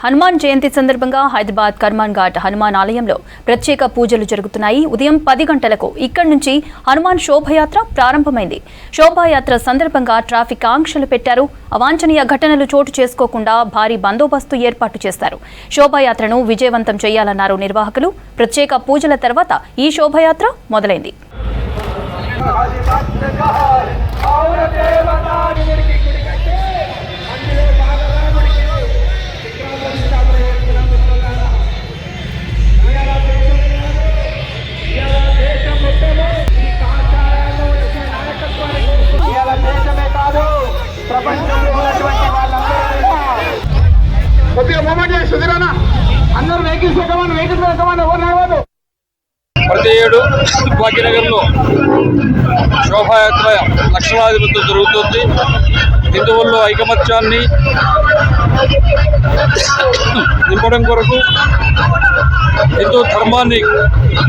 హనుమాన్ జయంతి సందర్భంగా హైదరాబాద్ కర్మాన్ ఘాట్ హనుమాన్ ఆలయంలో ప్రత్యేక పూజలు జరుగుతున్నాయి. ఉదయం 10 గంటలకు ఇక్కడి నుంచి హనుమాన్ శోభయాత్ర ప్రారంభమైంది. శోభాయాత్ర సందర్భంగా ట్రాఫిక్ ఆంక్షలు పెట్టారు. అవాంఛనీయ ఘటనలు చోటు చేసుకోకుండా భారీ బందోబస్తు ఏర్పాటు చేశారు. శోభాయాత్రను విజయవంతం చేయాలన్నారు నిర్వాహకులు. ప్రత్యేక పూజల తర్వాత ఈ శోభాయాత్ర మొదలైంది. ప్రతి ఏడు భాగ్యనగర్లో శోభాయాత్ర లక్షలాది మందితో జరుగుతుంది. హిందువుల్లో ఐకమత్యాన్ని నింపడం కొరకు, హిందూ ధర్మాన్ని,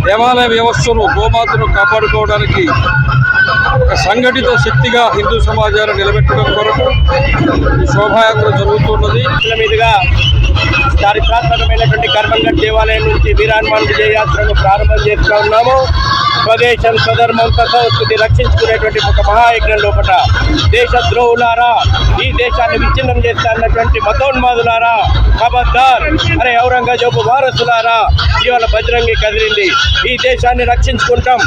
దేవాలయ వ్యవస్థను, గోమాతను కాపాడుకోవడానికి ఒక సంఘటిత శక్తిగా హిందూ సమాజాన్ని నిలబెట్టడం కొరకు ఈ శోభాయాత్ర జరుగుతున్నది. మీదుగా చారిత్రాత్మకమైనటువంటి కర్మన్ ఘాట్ దేవాలయం నుంచి వీర హనుమాన్ విజయయాత్రను ప్రారంభం చేస్తూ ఉన్నాము. స్వదేశం, స్వధర్మం, సంస్కృతి రక్షించుకునేటువంటి ఒక మహాయజ్ఞం లోపల దేశ ద్రోహులారా, ఈ దేశాన్ని విచ్ఛిన్నం చేస్తారన్నటువంటి మతోన్మాదులారా, ఖబర్దార్, అరే ఔరంగజేబు వారసులారా, ఇవాళ బజరంగి కదిలింది. ఈ దేశాన్ని రక్షించుకుంటాం.